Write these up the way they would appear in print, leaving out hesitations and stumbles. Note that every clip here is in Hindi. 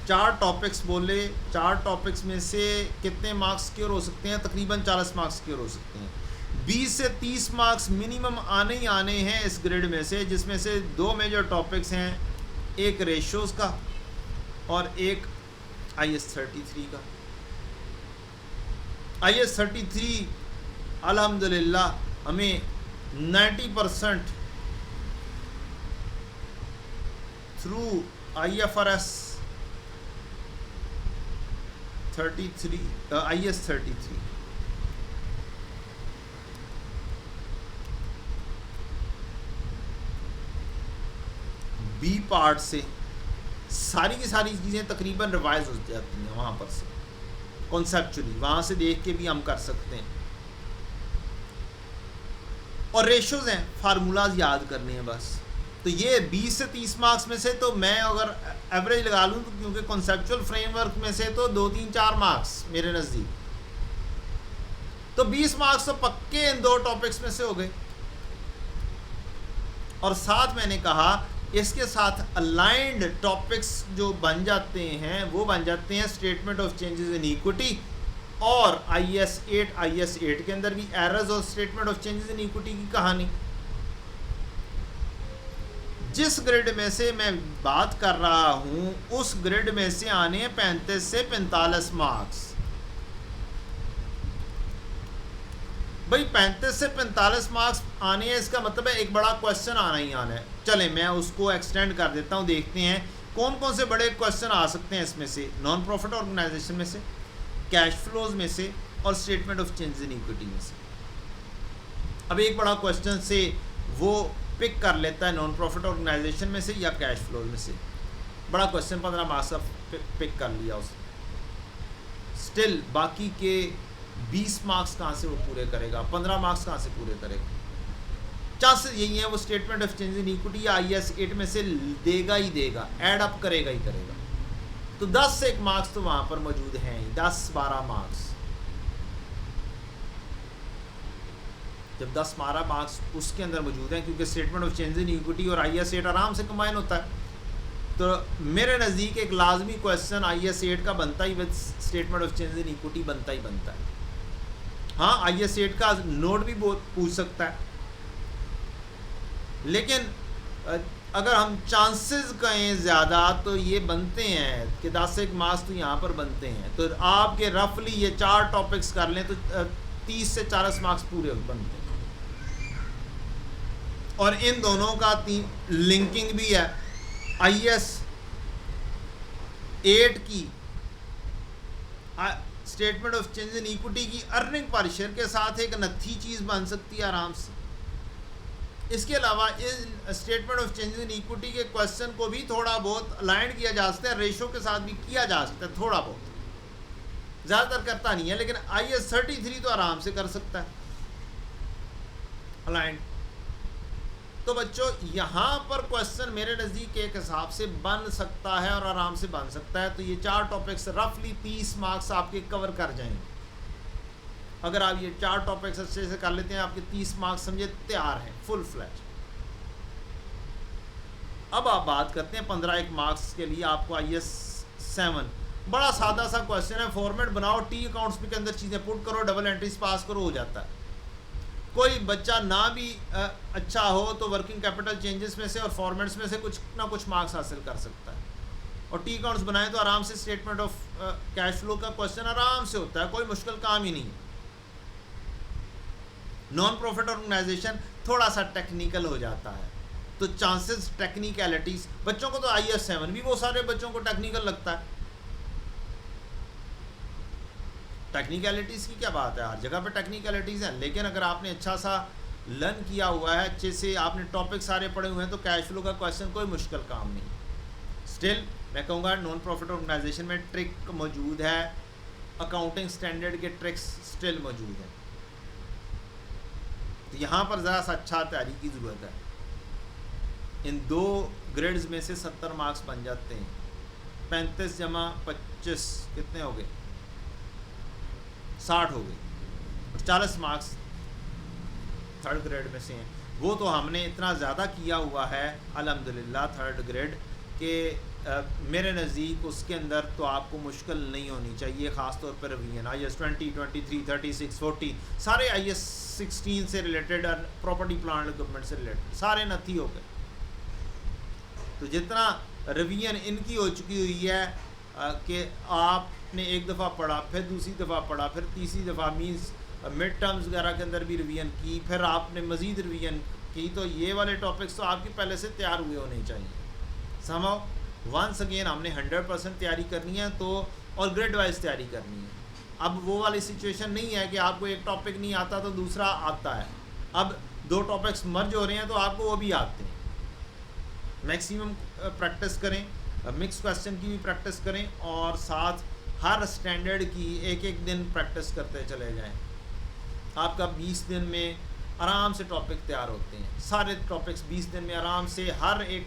4 टॉपिक्स बोले, 4 टॉपिक्स में से कितने मार्क्स सिक्योर हो सकते हैं? तकरीबन 40 मार्क्स सिक्योर हो सकते हैं। 20 से 30 मार्क्स मिनिमम आने ही आने हैं इस ग्रेड में से, जिसमें से 2 मेजर टॉपिक्स हैं, एक रेशोज़ का और एक IS 33 का। IS 33 अल्हम्दुलिल्लाह हमें 90% through IFRS 33 IS 33 B part से सारी की सारी चीज़ें तकरीबन रिवाइज हो जाती हैं वहाँ पर से, कॉन्सेप्चुअली वहाँ से देख के भी हम कर सकते हैं। और रेशोज़ हैं, फार्मूलाज याद करने हैं बस। तो ये 20 से 30 मार्क्स में से तो मैं अगर एवरेज लगा लूँ, तो क्योंकि कॉन्सेप्चुअल फ्रेमवर्क में से तो 2, 3, 4 मार्क्स मेरे नज़दीक, तो 20 मार्क्स तो पक्के इन 2 टॉपिक्स में से हो गए। और साथ मैंने कहा इसके साथ अलाइंड टॉपिक्स जो बन जाते हैं वो बन जाते हैं statement of changes in equity, और IS 8 के अंदर भी एरर्स और statement of changes in equity की कहानी। जिस ग्रेड में से मैं बात कर रहा हूं उस ग्रेड में से आने हैं 35 से 45 मार्क्स। भाई 35 से 45 मार्क्स आने हैं, इसका मतलब है एक बड़ा क्वेश्चन आना ही आना है। चले मैं उसको एक्सटेंड कर देता हूं, देखते हैं कौन कौन से बड़े क्वेश्चन आ सकते हैं इसमें से। नॉन प्रॉफिट ऑर्गेनाइजेशन में से, कैश फ्लोज में से, और statement of changes in equity में से। अब एक बड़ा क्वेश्चन से वो पिक कर लेता है नॉन प्रॉफिट ऑर्गेनाइजेशन में से या कैश फ्लोज में से। बड़ा क्वेश्चन 15 मार्क्स का पिक कर लिया उसने, स्टिल बाकी के 20 मार्क्स कहाँ से वो पूरे करेगा, 15 मार्क्स कहाँ से पूरे करेगा? चांसेस यही है वो statement of change in equity या IS 8 में से देगा ही देगा, एड अप करेगा ही करेगा। तो 10 से 1 मार्क्स तो वहाँ पर मौजूद हैं ही, 10-12 मार्क्स। जब 10-12 मार्क्स उसके अंदर मौजूद हैं, क्योंकि statement of change in equity और IS 8 आराम से कंबाइन होता है, तो मेरे नज़दीक एक लाजमी क्वेश्चन IS 8 का बनता ही with statement of change in equity बनता ही बनता है। हाँ, IS 8 का नोट भी पूछ सकता है, लेकिन अगर हम चांसेस कहें ज़्यादा तो ये बनते हैं कि 10 से 1 मार्क्स तो यहाँ पर बनते हैं। तो आपके रफली ये 4 टॉपिक्स कर लें तो 30 से 40 मार्क्स पूरे बनते हैं। और इन दोनों का लिंकिंग भी है। IS 8 की statement of change in equity की अर्निंग पर शेयर के साथ एक नथी चीज़ बन सकती है आराम से। इसके अलावा इस statement of change in equity के क्वेश्चन को भी थोड़ा बहुत अलाइन किया जा सकता है, रेशो के साथ भी किया जा सकता है, थोड़ा बहुत, ज़्यादातर करता नहीं है, लेकिन IS 33 तो आराम से कर सकता है अलाइन। तो बच्चों यहाँ पर क्वेश्चन मेरे नज़दीक एक हिसाब से बन सकता है और आराम से बन सकता है। तो ये 4 टॉपिक्स रफली 30 मार्क्स आपके कवर कर जाएंगे। अगर आप ये 4 टॉपिक्स अच्छे से कर लेते हैं, आपके 30 मार्क्स समझे तैयार हैं फुल फ्लैश। अब आप बात करते हैं 15 मार्क्स के लिए आपको IS 7। बड़ा सादा सा क्वेश्चन है, फॉर्मेट बनाओ, T अकाउंट्स के अंदर चीज़ें पुट करो, डबल एंट्रीज पास करो, हो जाता है। कोई बच्चा ना भी अच्छा हो तो वर्किंग कैपिटल चेंजेस में से और फॉर्मेट्स में से कुछ ना कुछ मार्क्स हासिल कर सकता है। और T अकाउंट्स बनाए तो आराम से स्टेटमेंट ऑफ कैश फ्लो का क्वेश्चन आराम से होता है, कोई मुश्किल काम ही नहीं है। नॉन प्रॉफिट ऑर्गेनाइजेशन थोड़ा सा टेक्निकल हो जाता है, तो चांसेस टेक्निकलिटीज़, बच्चों को तो IS 7 भी वो सारे बच्चों को टेक्निकल लगता है। टेक्निकलिटीज़ की क्या बात है, हर जगह पे टेक्निकलिटीज़ हैं, लेकिन अगर आपने अच्छा सा लर्न किया हुआ है, अच्छे से आपने टॉपिक सारे पढ़े हुए हैं, तो कैश फ्लो का क्वेश्चन कोई मुश्किल काम नहीं। स्टिल मैं कहूँगा नॉन प्रॉफिट ऑर्गेनाइजेशन में ट्रिक मौजूद है, अकाउंटिंग स्टैंडर्ड के ट्रिक्स स्टिल मौजूद हैं। तो यहाँ पर ज़रा सा अच्छा तैयारी की ज़रूरत है। इन 2 ग्रेड्स में से 70 मार्क्स बन जाते हैं। 35 जमा 25 कितने हो गए? 60 हो गए। और 40 मार्क्स थर्ड ग्रेड में से हैं। वो तो हमने इतना ज़्यादा किया हुआ है अल्हम्दुलिल्लाह थर्ड ग्रेड के मेरे नज़दीक उसके अंदर तो आपको मुश्किल नहीं होनी चाहिए, ख़ास तौर पर रिवीजन IAS 20, 23, 36, 40 सारे IAS 16 से रिलेटेड और प्रॉपर्टी प्लान गवर्नमेंट से रिलेटेड सारे नथी हो गए। तो जितना रिवीजन इनकी हो चुकी हुई है कि आपने एक दफ़ा पढ़ा, फिर दूसरी दफ़ा पढ़ा, फिर तीसरी दफ़ा, मीन्स मिड टर्म्स वगैरह के अंदर भी रिवीजन की, फिर आपने मज़ीद रिवीजन की, तो ये वाले टॉपिक्स तो आपके पहले से तैयार हुए होने चाहिए। समझो वंस अगेन हमने 100% तैयारी करनी है, तो और ग्रेड वाइज तैयारी करनी है। अब वो वाली सिचुएशन नहीं है कि आपको एक टॉपिक नहीं आता तो दूसरा आता है। अब 2 टॉपिक्स मर्ज हो रहे हैं तो आपको वो भी आते हैं। मैक्सिमम प्रैक्टिस करें, मिक्स क्वेश्चन की भी प्रैक्टिस करें, और साथ हर स्टैंडर्ड की एक एक दिन प्रैक्टिस करते चले जाएं। आपका 20 दिन में आराम से टॉपिक तैयार होते हैं। सारे टॉपिक्स 20 दिन में आराम से, हर एक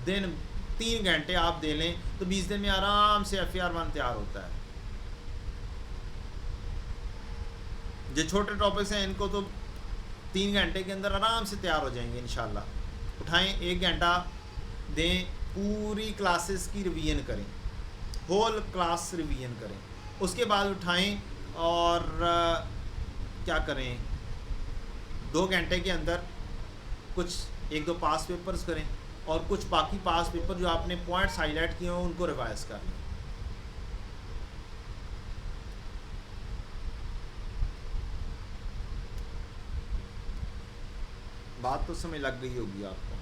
दिन 3 घंटे आप दे लें तो 20 दिन में आराम से FAR 1 तैयार होता है। जो छोटे टॉपिक्स हैं इनको तो 3 घंटे के अंदर आराम से तैयार हो जाएंगे इंशाल्लाह। उठाएं, 1 घंटा दें, पूरी क्लासेस की रिवीजन करें, होल क्लास रिवीजन करें। उसके बाद उठाएं और क्या करें, 2 घंटे के अंदर कुछ 1-2 पास पेपर्स करें, और कुछ बाकी पास पेपर जो आपने पॉइंट्स हाईलाइट किए हों उनको रिवाइज कर लें। बात तो समझ लग गई होगी आपको।